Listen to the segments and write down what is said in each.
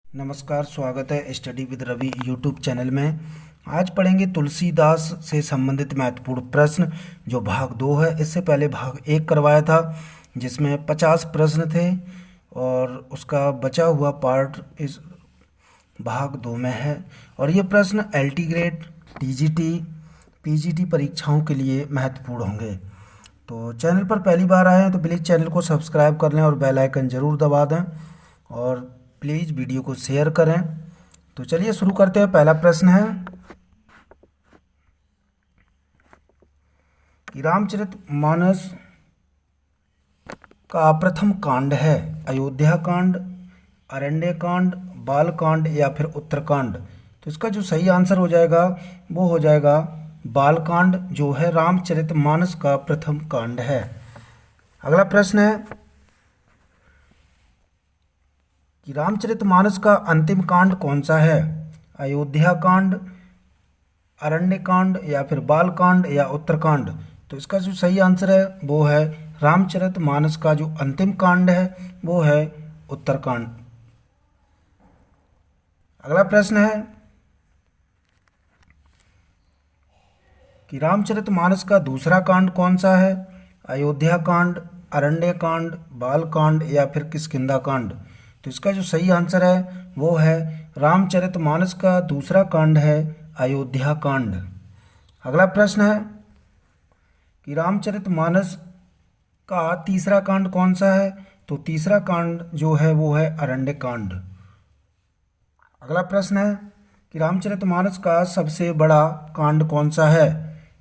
नमस्कार, स्वागत है study with Ravi YouTube channel में। आज पढ़ेंगे तुलसीदास से संबंधित महत्वपूर्ण प्रश्न जो भाग 2 है। इससे पहले भाग 1 करवाया था जिसमें 50 प्रश्न थे और उसका बचा हुआ पार्ट इस भाग 2 में है। और ये प्रश्न एलटी ग्रेड, टीजीटी, पीजीटी परीक्षाओं के लिए महत्वपूर्ण होंगे। तो चैनल पर पहली बार आए हैं तो प्लीज़ चैनल को सब्सक्राइब कर लें और बेल आइकन ज़रूर दबा दें और प्लीज़ वीडियो को शेयर करें। तो चलिए शुरू करते हैं। पहला प्रश्न है कि रामचरितमानस का प्रथम कांड है अयोध्या कांड, अरण्य कांड, बाल कांड या फिर उत्तरकांड। तो इसका जो सही आंसर हो जाएगा वो हो जाएगा बाल कांड, जो है रामचरितमानस का प्रथम कांड है। अगला प्रश्न है कि रामचरितमानस का अंतिम कांड कौन सा है? अयोध्या कांड, अरण्य कांड या फिर बाल कांड या उत्तरकांड। तो इसका जो सही आंसर है वो है रामचरितमानस का जो अंतिम कांड है वो है उत्तरकांड। अगला प्रश्न है कि रामचरितमानस का दूसरा कांड कौन सा है? अयोध्या कांड, अरण्य कांड, बाल कांड या फिर किष्किंधा कांड। तो इसका जो सही आंसर है वो है रामचरितमानस का दूसरा कांड है अयोध्या कांड। अगला प्रश्न है कि रामचरितमानस का तीसरा कांड कौन सा है? तो तीसरा कांड जो है वो है अरण्य कांड। अगला प्रश्न है कि रामचरितमानस का सबसे बड़ा कांड कौन सा है?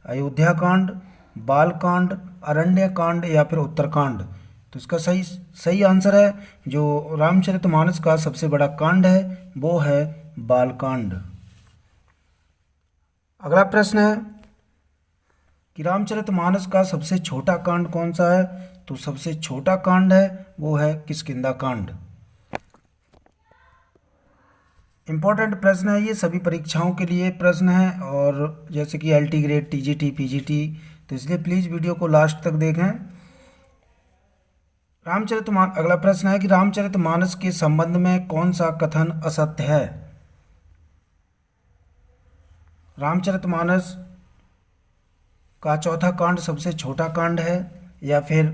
अयोध्या कांड, बाल कांड, अरण्य कांड या फिर उत्तरकांड। तो इसका सही आंसर है जो रामचरितमानस का सबसे बड़ा कांड है वो है बाल कांड। अगला प्रश्न है कि रामचरितमानस का सबसे छोटा कांड कौन सा है? तो सबसे छोटा कांड है वो है किष्किंधा कांड। इम्पोर्टेंट प्रश्न है ये, सभी परीक्षाओं के लिए प्रश्न है और जैसे कि एलटी ग्रेड, टीजीटी, पीजीटी, तो इसलिए प्लीज़ वीडियो को लास्ट तक देखें। अगला प्रश्न है कि रामचरितमानस के संबंध में कौन सा कथन असत्य है? रामचरितमानस का चौथा कांड सबसे छोटा कांड है, या फिर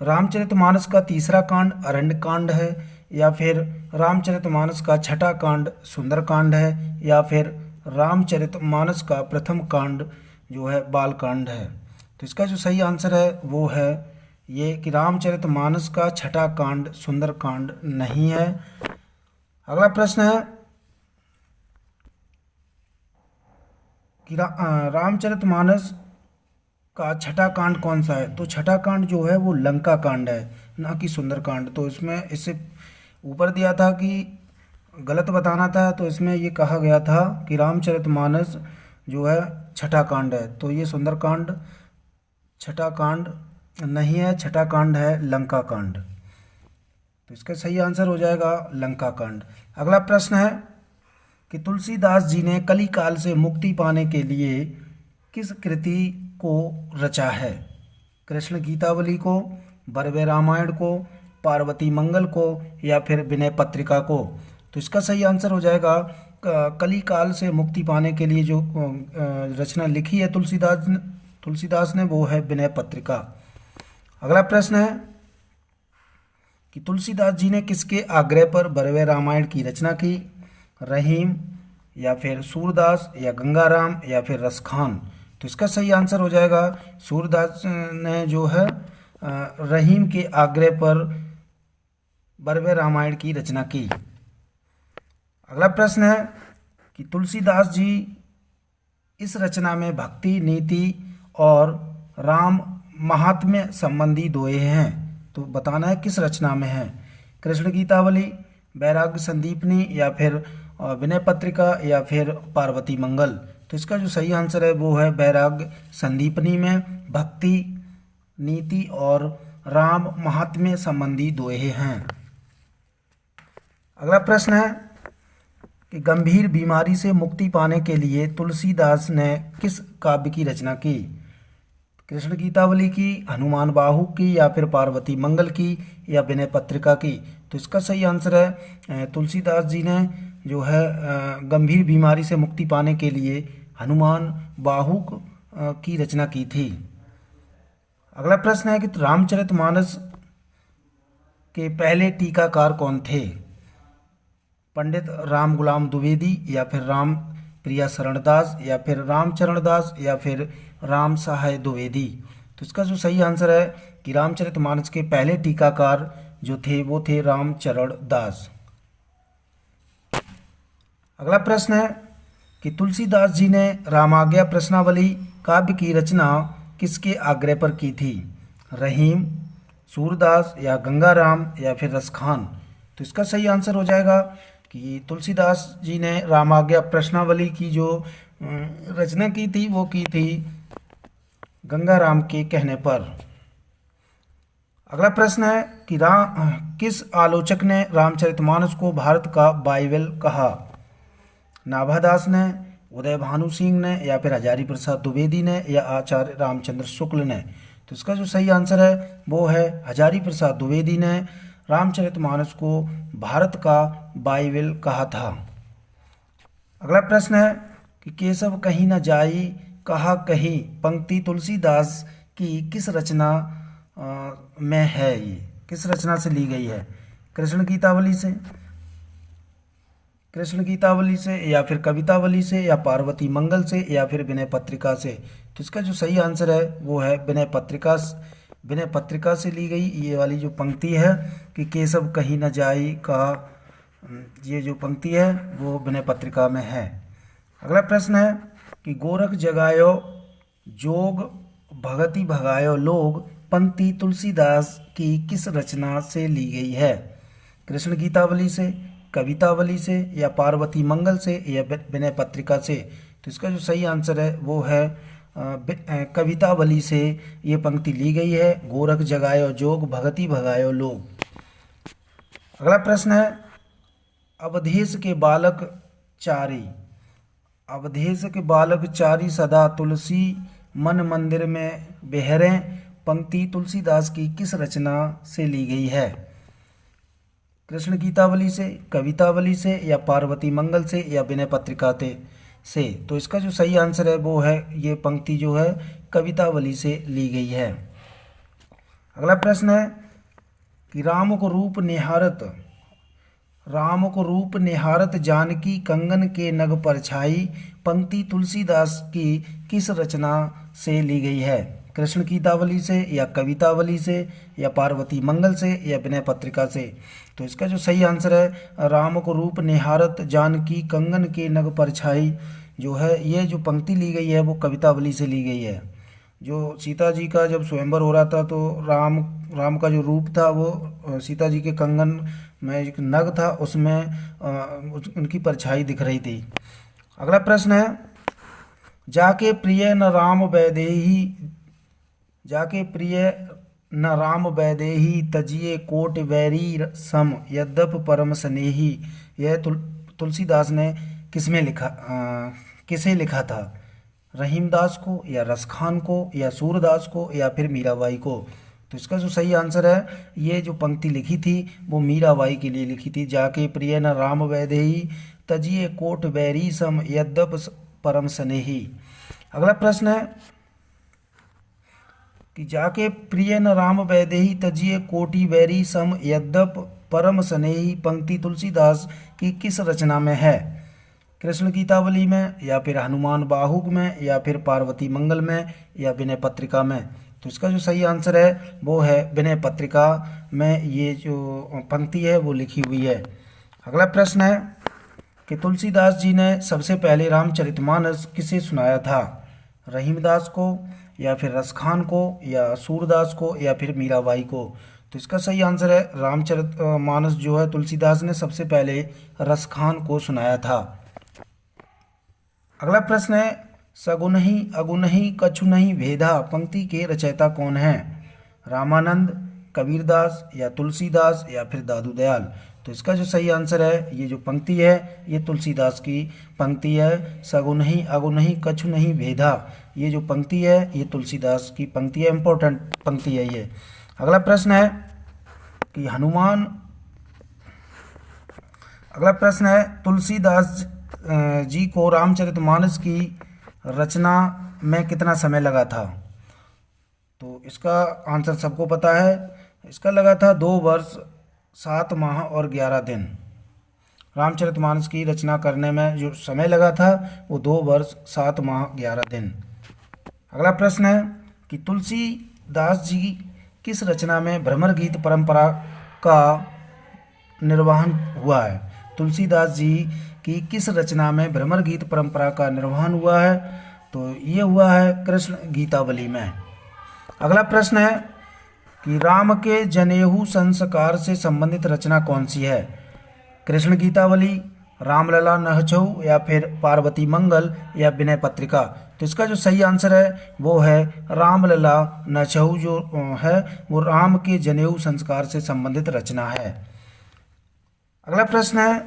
रामचरितमानस का तीसरा कांड अरण्य कांड है, या फिर रामचरितमानस का छठा कांड सुंदरकांड है, या फिर रामचरितमानस का प्रथम कांड जो है बाल कांड है। तो इसका जो सही आंसर है वो है ये कि रामचरितमानस का छठा कांड सुंदरकांड नहीं है। अगला प्रश्न है कि रामचरितमानस का छठा कांड कौन सा है? तो छठा कांड जो है वो लंका कांड है, ना कि सुंदरकांड। तो इसमें इससे ऊपर दिया था कि गलत बताना था, तो इसमें ये कहा गया था कि रामचरितमानस जो है छठा कांड है। तो ये सुंदरकांड छठा कांड नहीं है, छठा कांड है लंका कांड। तो इसका सही आंसर हो जाएगा लंका कांड। अगला प्रश्न है कि तुलसीदास जी ने कली काल से मुक्ति पाने के लिए किस कृति को रचा है? कृष्ण गीतावली को, बरवे रामायण को, पार्वती मंगल को या फिर विनय पत्रिका को। तो इसका सही आंसर हो जाएगा कली काल से मुक्ति पाने के लिए जो रचना लिखी है तुलसीदास ने वो है विनय पत्रिका। अगला प्रश्न है कि तुलसीदास जी ने किसके आग्रह पर बरवे रामायण की रचना की? रहीम या फिर सूरदास या गंगाराम या फिर रसखान। तो इसका सही आंसर हो जाएगा सूरदास ने जो है रहीम के आग्रह पर बरवे रामायण की रचना की। अगला प्रश्न है कि तुलसीदास जी इस रचना में भक्ति, नीति और राम महात्म्य संबंधी दोहे हैं। तो बताना है किस रचना में है? कृष्ण गीतावली, वैराग्य संदीपनी या फिर विनय पत्रिका या फिर पार्वती मंगल। तो इसका जो सही आंसर है वो है वैराग्य संदीपनी में भक्ति, नीति और राम महात्म्य संबंधी दोहे हैं। अगला प्रश्न है कि गंभीर बीमारी से मुक्ति पाने के लिए तुलसीदास ने किस काव्य की रचना की? कृष्ण गीतावली की, हनुमान बाहु की या फिर पार्वती मंगल की या विनय पत्रिका की। तो इसका सही आंसर है तुलसीदास जी ने जो है गंभीर बीमारी से मुक्ति पाने के लिए हनुमान बाहुक की रचना की थी। अगला प्रश्न है कि रामचरितमानस के पहले टीकाकार कौन थे? पंडित राम गुलाम द्विवेदी, या फिर राम प्रिया शरणदास, या फिर रामचरण दास, या फिर राम सहाय द्विवेदी। तो इसका जो सही आंसर है कि रामचरितमानस के पहले टीकाकार जो थे वो थे रामचरण दास। अगला प्रश्न है कि तुलसीदास जी ने रामाज्ञा प्रश्नावली काव्य की रचना किसके आग्रह पर की थी? रहीम, सूरदास, या गंगाराम, या फिर रसखान। तो इसका सही आंसर हो जाएगा कि तुलसीदास जी ने रामाज्ञा प्रश्नावली की जो रचना की थी वो की थी गंगाराम के कहने पर। अगला प्रश्न है कि किस आलोचक ने रामचरितमानस को भारत का बाइबल कहा? नाभादास ने, उदय भानु सिंह ने, या फिर हजारी प्रसाद द्विवेदी ने, या आचार्य रामचंद्र शुक्ल ने। तो इसका जो सही आंसर है वो है हजारी प्रसाद द्विवेदी ने रामचरितमानस को भारत का बाइबल कहा था। अगला प्रश्न है कि केशव कहीं न जाई कहा कहीं पंक्ति तुलसीदास की किस रचना में है? ये किस रचना से ली गई है? कृष्ण गीतावली से, या फिर कवितावली से, या पार्वती मंगल से, या फिर विनय पत्रिका से। तो इसका जो सही आंसर है वो है विनय पत्रिका से ली गई ये वाली जो पंक्ति है कि केशव कहीं न जाई कहा, ये जो पंक्ति है वो विनय पत्रिका में है। अगला प्रश्न है कि गोरख जगायो जोग भगति भगायो लोग पंक्ति तुलसीदास की किस रचना से ली गई है? कृष्ण गीतावली से, कवितावली से, या पार्वती मंगल से, या विनय पत्रिका से। तो इसका जो सही आंसर है वो है कवितावली से ये पंक्ति ली गई है। गोरख जगायो जोग भगति भगायो लोग। अगला प्रश्न है अवधेश के बालक चारी सदा तुलसी मन मंदिर में बेहरें पंक्ति तुलसीदास की किस रचना से ली गई है? कृष्ण गीतावली से, कवितावली से, या पार्वती मंगल से, या विनय पत्रिका से। तो इसका जो सही आंसर है वो है ये पंक्ति जो है कवितावली से ली गई है। अगला प्रश्न है कि राम को रूप निहारत जानकी कंगन के नग परछाई पंक्ति तुलसीदास की किस रचना से ली गई है? कृष्ण गीतावली से, या कवितावली से, या पार्वती मंगल से, या विनय पत्रिका से। तो इसका जो सही आंसर है राम को रूप निहारत जानकी कंगन के नग परछाई जो है ये जो पंक्ति ली गई है वो कवितावली से ली गई है। जो सीता जी का जब स्वयंवर हो रहा था तो राम का जो रूप था वो सीता जी के कंगन में एक नग था उसमें उनकी परछाई दिख रही थी। अगला प्रश्न है जाके प्रिय न राम वैदेही तजिए कोट वैरी सम यद्यप परम स्नेही। यह तुलसीदास ने किसे लिखा था? रहीमदास को, या रसखान को, या सूरदास को, या फिर मीराबाई को। तो इसका जो सही आंसर है ये जो पंक्ति लिखी थी वो मीराबाई के लिए लिखी थी। जाके प्रिय न राम वैदेही तजिए कोट वैरी सम यद्यप परम स्नेही। अगला प्रश्न है कि जाके प्रिय न राम वैदेही तजिए कोटि वैरी सम यद्यप परम स्नेही पंक्ति तुलसीदास की किस रचना में है? कृष्ण गीतावली में, या फिर हनुमान बाहुक में, या फिर पार्वती मंगल में, या विनय पत्रिका में। तो इसका जो सही आंसर है वो है विनय पत्रिका में ये जो पंक्ति है वो लिखी हुई है। अगला प्रश्न है कि तुलसीदास जी ने सबसे पहले रामचरितमानस किसे सुनाया था? रहीमदास को, या फिर रसखान को, या सूरदास को, या फिर मीराबाई को। तो इसका सही आंसर है रामचरितमानस जो है तुलसीदास ने सबसे पहले रसखान को सुनाया था। अगला प्रश्न है सगुनहि अगुनहि कछुनहि भेदा पंक्ति के रचयिता कौन है? रामानंद, कबीरदास, या तुलसीदास, या फिर दादू दयाल। तो इसका जो सही आंसर है ये जो पंक्ति है ये तुलसीदास की पंक्ति है। सगुनहि अगुनहि कछुनहि भेदा ये जो पंक्ति है ये तुलसीदास की पंक्ति है, इंपॉर्टेंट पंक्ति है ये। अगला प्रश्न है कि अगला प्रश्न है, तुलसीदास जी को रामचरितमानस की रचना में कितना समय लगा था? तो इसका आंसर सबको पता है। इसका लगा था 2 वर्ष 7 माह और 11 दिन। रामचरितमानस की रचना करने में जो समय लगा था वो 2 वर्ष 7 माह 11 दिन। अगला प्रश्न है कि तुलसीदास जी किस रचना में भ्रमर गीत परंपरा का निर्वहन हुआ है? तुलसीदास जी की किस रचना में भ्रमर गीत परंपरा का निर्वहन हुआ है? तो ये हुआ है कृष्ण गीतावली में। अगला प्रश्न है कि राम के जनेऊ संस्कार से संबंधित रचना कौन सी है? कृष्ण गीतावली, रामलला नहचऊ या फिर पार्वती मंगल या विनय पत्रिका? तो इसका जो सही आंसर है वो है रामलला नहचऊ, जो है वो राम के जनेऊ संस्कार से संबंधित रचना है। अगला प्रश्न है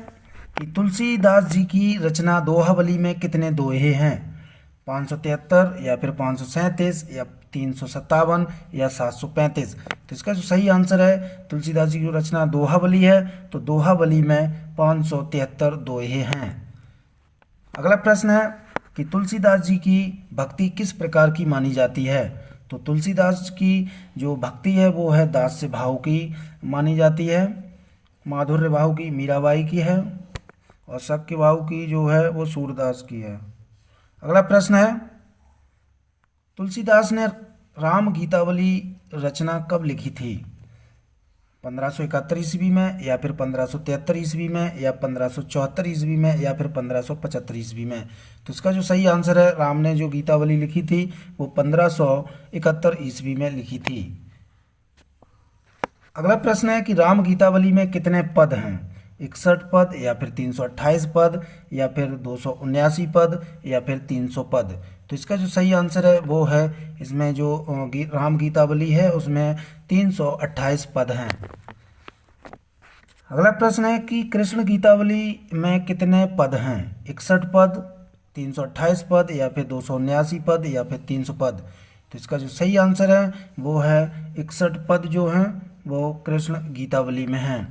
कि तुलसीदास जी की रचना दोहावली में कितने दोहे हैं? 573 या फिर 537 या 357 या 735? तो इसका जो सही आंसर है, तुलसीदास जी की रचना दोहावली है, तो दोहावली में 573 दोहे हैं। अगला प्रश्न है कि तुलसीदास जी की भक्ति किस प्रकार की मानी जाती है? तो तुलसीदास की जो भक्ति है वो है दास्य भाव की मानी जाती है, माधुर्य भाव की मीराबाई की है, और शक्य भाव की जो है वो सूरदास की है। अगला प्रश्न है, तुलसीदास ने राम गीतावली रचना कब लिखी थी? 1571 ईस्वी में या फिर 1573 ईस्वी में या 1574 ईस्वी में या फिर 1575 ईस्वी में? तो इसका जो सही आंसर है, राम ने जो गीतावली लिखी थी वो 1571 ईस्वी में लिखी थी। अगला प्रश्न है कि राम गीतावली में कितने पद हैं? 61 पद या फिर 328 पद या फिर 279 पद या फिर 300 पद? तो इसका जो सही आंसर है वो है, इसमें जो राम गीतावली है उसमें 328 पद हैं। अगला प्रश्न है कि कृष्ण गीतावली में कितने पद हैं? 61 पद, 328 पद या फिर 279 पद या फिर 300 पद? तो इसका जो सही आंसर है वो है 61 पद जो हैं वो कृष्ण गीतावली में हैं।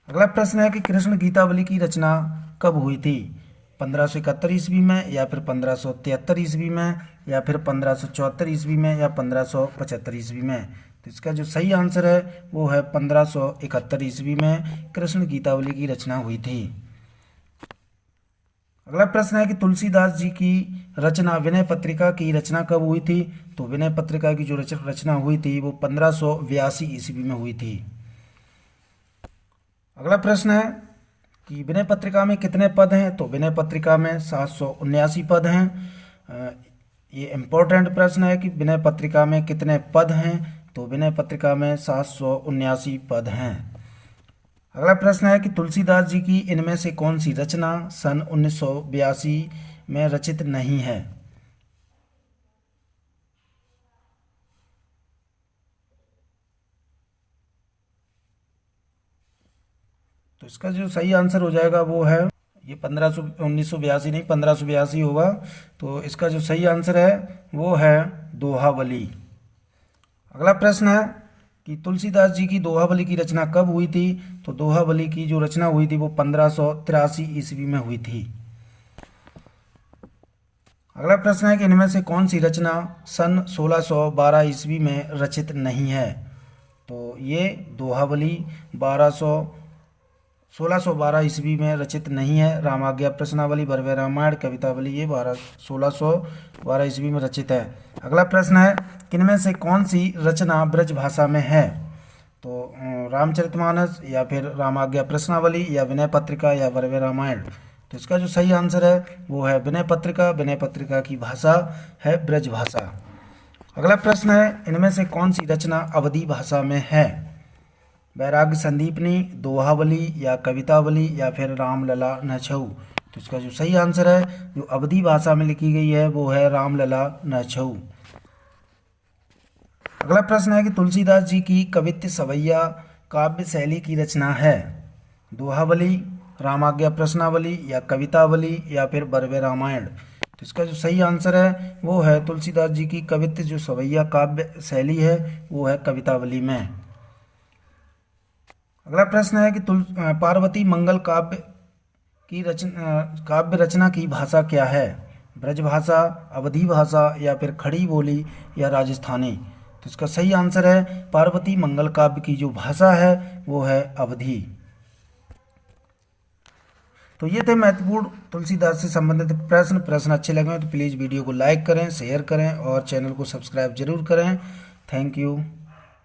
अगला प्रश्न है कि कृष्ण गीतावली की रचना कब हुई थी? 1571 ईस्वी में या फिर 1573 ईस्वी में या फिर 1574 ईस्वी में या 1575 ईस्वी में? तो इसका जो सही आंसर है वो है 1571 ईस्वी में कृष्ण गीतावली की रचना हुई थी। अगला प्रश्न है कि तुलसीदास जी की रचना विनय पत्रिका की रचना कब हुई थी? तो विनय पत्रिका की जो रचना हुई थी वो 1582 ईस्वी में हुई थी। अगला प्रश्न है कि विनय पत्रिका में कितने पद हैं? तो विनय पत्रिका में 779 पद हैं। ये इम्पोर्टेंट प्रश्न है कि विनय पत्रिका में कितने पद हैं? तो विनय पत्रिका में 779 पद हैं। अगला प्रश्न है कि तुलसीदास जी की इनमें से कौन सी रचना सन 1982 में रचित नहीं है? तो इसका जो सही आंसर हो जाएगा वो है ये 1982 नहीं, 1582 होगा। तो इसका जो सही आंसर है वो है दोहावली। अगला प्रश्न है कि तुलसीदास जी की दोहावली की रचना कब हुई थी? तो दोहावली की जो रचना हुई थी वो 1583 ईस्वी में हुई थी। अगला प्रश्न है कि इनमें से कौन सी रचना सन 1612 ईस्वी में रचित नहीं है? तो ये दोहावली 1612 ईस्वी में रचित नहीं है। रामाज्ञा प्रश्नावली, भरवे रामायण, कवितावली ये 1612 ईस्वी में रचित है। अगला प्रश्न है कि इनमें से कौन सी रचना ब्रज भाषा में है? तो रामचरितमानस या फिर रामाज्ञा प्रश्नावली या विनय पत्रिका या भरवे रामायण? तो इसका जो सही आंसर है वो है विनय पत्रिका। विनय पत्रिका की भाषा है ब्रज भाषा। अगला प्रश्न है इनमें से कौन सी रचना अवधी भाषा में है? वैराग्य संदीपनी, दोहावली या कवितावली या फिर रामलला नहचऊ? तो इसका जो सही आंसर है जो अवधी भाषा में लिखी गई है वो है रामलला नहचऊ। अगला प्रश्न है कि तुलसीदास जी की कवित्त सवैया काव्य शैली की रचना है? दोहावली, रामाज्ञा प्रश्नावली या कवितावली या फिर भरवे रामायण? तो इसका जो सही आंसर है वो है तुलसीदास जी की कवित्त जो सवैया काव्य शैली है वो है कवितावली में। अगला प्रश्न है कि पार्वती मंगल काव्य रचना की भाषा क्या है? ब्रज भाषा, अवधी भाषा, या फिर खड़ी बोली, या राजस्थानी? तो इसका सही आंसर है पार्वती मंगल काव्य की जो भाषा है वो है अवधी। तो ये थे महत्वपूर्ण तुलसीदास से संबंधित प्रश्न अच्छे लगे हो तो प्लीज़ वीडियो को लाइक करें, शेयर करें और चैनल को सब्सक्राइब जरूर करें। Thank you.